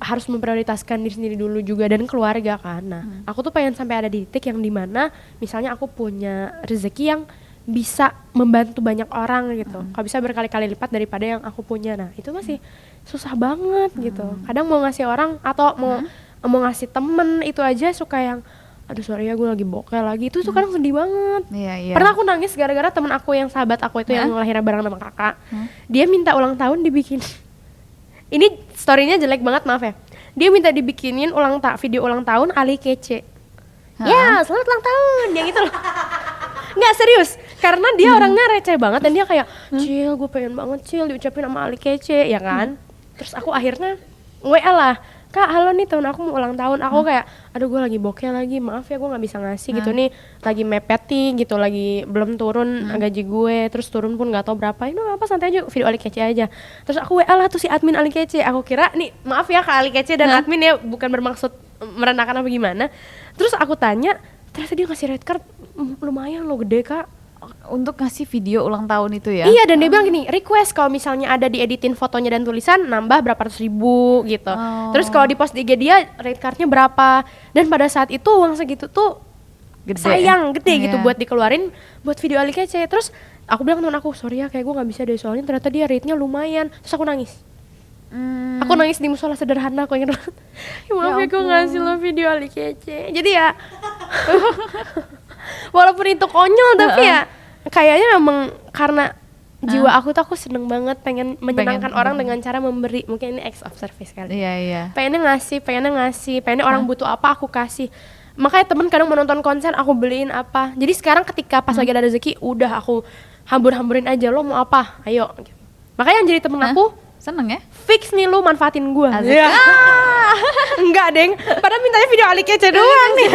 harus memprioritaskan diri sendiri dulu juga dan keluarga kan. Nah, aku tuh pengen sampai ada di titik yang dimana misalnya aku punya rezeki yang bisa membantu banyak orang gitu. Kalau bisa berkali-kali lipat daripada yang aku punya. Nah, itu masih susah banget gitu. Kadang mau ngasih orang atau mau ngasih temen itu aja suka yang aduh sorry ya gue lagi bokeh lagi. Itu tuh kadang sedih banget.
Iya.
Pernah aku nangis gara-gara temen aku yang sahabat aku itu yang lahirnya bareng sama kakak. Dia minta ulang tahun dibikin. Ini story-nya jelek banget, maaf ya. Dia minta dibikinin video ulang tahun Ali kece. Ya, selamat ulang tahun, yang itu loh. Nggak serius, karena dia orangnya receh banget dan dia kayak, Cil, gue pengen banget Cil diucapin sama Ali kece, ya kan? Terus aku akhirnya WA lah, Kak, halo nih temen aku mau ulang tahun. Aku kayak, aduh gue lagi bokeh lagi, maaf ya gue nggak bisa ngasih gitu nih, lagi mepet nih gitu, lagi belum turun gaji gue, terus turun pun nggak tahu berapa. Ini apa santai aja, video Ali kece aja. Terus aku WA lah tuh si admin Ali kece. Aku kira nih, maaf ya Kak Ali kece dan admin ya, bukan bermaksud merendahkan apa gimana. Terus aku tanya, ternyata dia ngasih red card lumayan loh, gede Kak.
Untuk ngasih video ulang tahun itu ya?
Iya, dan dia bilang gini, request kalau misalnya ada dieditin fotonya dan tulisan nambah berapa ratus ribu gitu. Terus kalau di post di IG dia rate cardnya berapa, dan pada saat itu uang segitu tuh gede gitu buat dikeluarin buat video Ali kece. Terus aku bilang ke temen aku, sorry ya kayak gue gak bisa deh soalnya ternyata dia rate-nya lumayan. Terus aku nangis. Aku nangis di musola sederhana, aku ingat banget. Maaf ya gue ngasih lo video Ali kece. Jadi ya walaupun itu konyol tapi ya kayaknya memang karena jiwa aku tuh aku seneng banget pengen menyenangkan orang dengan cara memberi. Mungkin ini acts of service kali.
Iya.
Pengennya ngasih, pengennya orang butuh apa aku kasih. Makanya temen kadang menonton konser aku beliin apa. Jadi sekarang ketika pas lagi ada rezeki udah aku hambur-hamburin aja, lo mau apa? Ayo. Makanya yang jadi temen aku
seneng ya?
fix nih lu manfaatin gue. Enggak deng, padahal mintanya video Ali kece doang nih.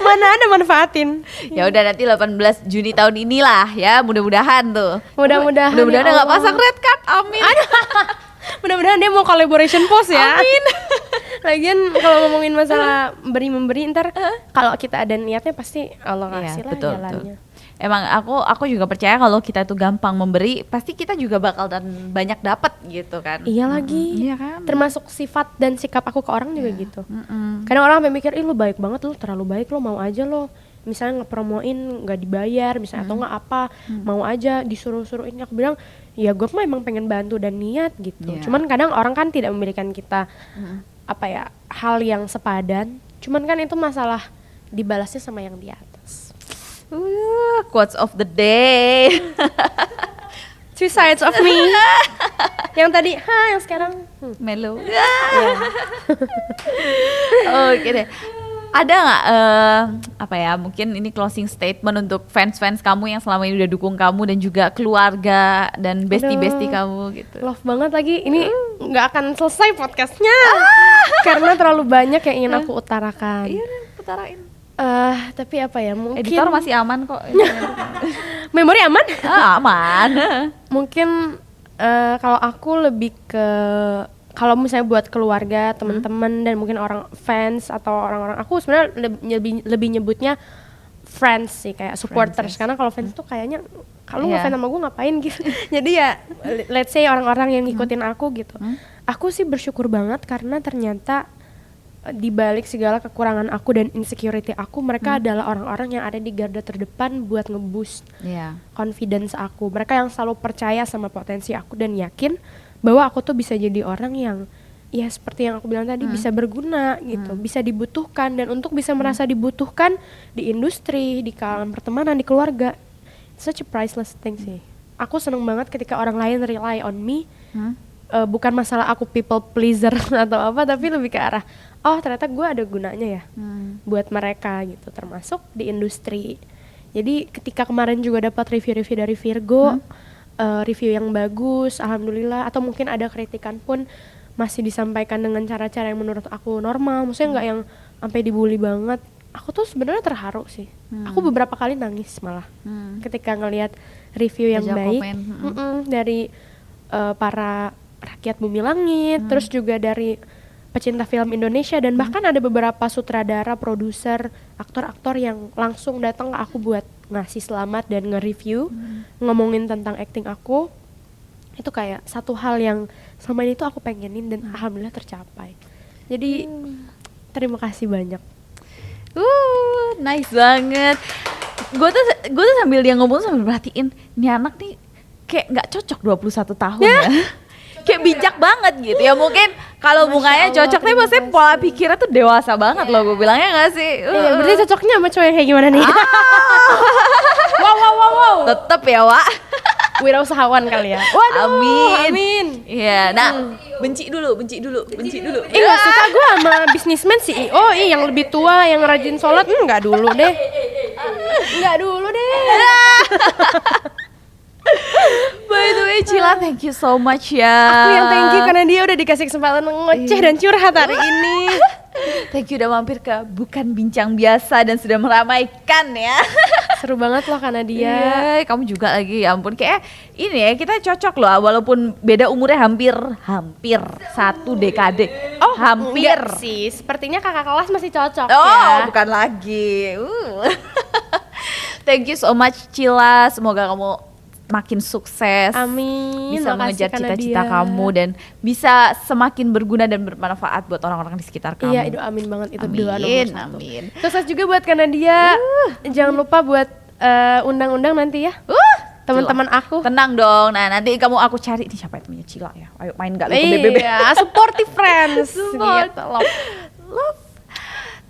Mana ada manfaatin.
Ya udah nanti 18 Juni tahun inilah ya, mudah-mudahan tuh.
Mudah-mudahan
dia nggak pasang red card, amin.
Mudah-mudahan dia mau collaboration post ya.
Amin.
Lagian kalau ngomongin masalah beri-memberi ntar kalau kita ada niatnya pasti Allah kasih lah jalannya.
Emang aku juga percaya kalau kita tuh gampang memberi, pasti kita juga bakal dan banyak dapat gitu kan.
Iya lagi.
Iya kan.
Termasuk sifat dan sikap aku ke orang juga gitu. Kadang orang sampai mikir, ih lu baik banget, lu terlalu baik, lu mau aja lo. Misalnya ngepromoin nggak dibayar, misalnya atau nggak apa, mau aja disuruh-suruhin. Aku bilang, ya gue mah emang pengen bantu dan niat gitu. Cuman kadang orang kan tidak memberikan kita apa ya hal yang sepadan. Cuman kan itu masalah dibalasnya sama yang di atas.
Quotes of the day.
Two sides of me. Yang tadi, yang sekarang
Melo. Oke deh. Ada nggak apa ya? Mungkin ini closing statement untuk fans-fans kamu yang selama ini udah dukung kamu dan juga keluarga dan bestie-bestie kamu gitu.
Love banget lagi. Ini nggak akan selesai podcastnya karena terlalu banyak yang ingin aku utarakan.
Iya, utarain.
Tapi apa ya, mungkin
editor masih aman kok.
Memori aman?
Aman.
Mungkin kalau aku lebih ke kalau misalnya buat keluarga, teman-teman dan mungkin orang fans atau orang-orang, aku sebenarnya lebih nyebutnya friends sih, kayak supporters. Karena kalau fans tuh kayaknya kalau ngefans sama gue ngapain gitu. Jadi ya let's say orang-orang yang ngikutin aku gitu. Aku sih bersyukur banget karena ternyata di balik segala kekurangan aku dan insecurity aku, mereka adalah orang-orang yang ada di garda terdepan buat nge-boost confidence aku. Mereka yang selalu percaya sama potensi aku dan yakin bahwa aku tuh bisa jadi orang yang ya seperti yang aku bilang tadi, bisa berguna gitu, bisa dibutuhkan. Dan untuk bisa merasa dibutuhkan di industri, di kalangan pertemanan, di keluarga, such a priceless thing sih. Aku seneng banget ketika orang lain rely on me. Bukan masalah aku people pleaser atau apa, tapi lebih ke arah oh ternyata gue ada gunanya ya buat mereka gitu, termasuk di industri. Jadi ketika kemarin juga dapat review-review dari Virgo, review yang bagus, alhamdulillah, atau mungkin ada kritikan pun masih disampaikan dengan cara-cara yang menurut aku normal, maksudnya nggak yang sampai dibully banget. Aku tuh sebenarnya terharu sih. Aku beberapa kali nangis malah ketika ngelihat review yang baik dari para rakyat Bumi Langit, terus juga dari pecinta film Indonesia, dan bahkan ada beberapa sutradara, produser, aktor-aktor yang langsung datang ke aku buat ngasih selamat dan nge-review, ngomongin tentang acting aku. Itu kayak satu hal yang selama ini tuh aku pengenin dan alhamdulillah tercapai. Jadi terima kasih banyak.
Nice banget. Gue tuh sambil dia ngomong sambil perhatiin, nih anak nih kayak nggak cocok 21 tahun ya. Kayak bijak banget gitu ya, mungkin kalau bunganya cocok, tapi maksudnya pola pikirnya tuh dewasa banget loh, gue bilangnya nggak sih?
Berarti cocoknya sama cowok yang kayak gimana nih? Wow.
Tetep ya, Wak.
Wirausahawan kali ya. Waduh, amin.
Iya, nah benci dulu.
Gak suka gue sama bisnismen CEO yang lebih tua, yang rajin sholat. Nggak dulu deh.
By the way, Cila, thank you so much ya.
Aku yang thank you karena dia udah dikasih kesempatan ngoceh dan curhat hari ini.
Thank you udah mampir ke Bukan Bincang Biasa dan sudah meramaikan ya.
Seru banget loh karena dia.
Iya, kamu juga lagi, ya ampun, kayak ini ya, kita cocok loh walaupun beda umurnya hampir 1 dekade.
Oh,
hampir
enggak sih, sepertinya kakak kelas masih cocok
ya. Bukan lagi. Thank you so much Cila, semoga kamu makin sukses,
amin,
bisa mengejar cita-cita kamu dan bisa semakin berguna dan bermanfaat buat orang-orang di sekitar kamu.
Iya, itu amin banget, itu
amin,
doa nomor 1.
Amin.
Sukses juga buat Kanadia. Jangan lupa buat undang-undang nanti ya. Teman-teman aku.
Tenang dong. Nah, nanti aku cari nih siapa temennya Cila ya. Ayo main gak ke BBB.
Iya, supportive friends. Gitu,
love.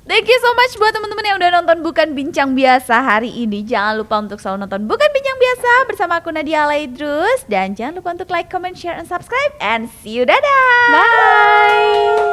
Thank you so much buat teman-teman yang udah nonton Bukan Bincang Biasa hari ini. Jangan lupa untuk selalu nonton Bukan Bincang Biasa bersama aku Nadia Alaidrus. Dan jangan lupa untuk like, comment, share, and subscribe. And see you, dadah!
Bye!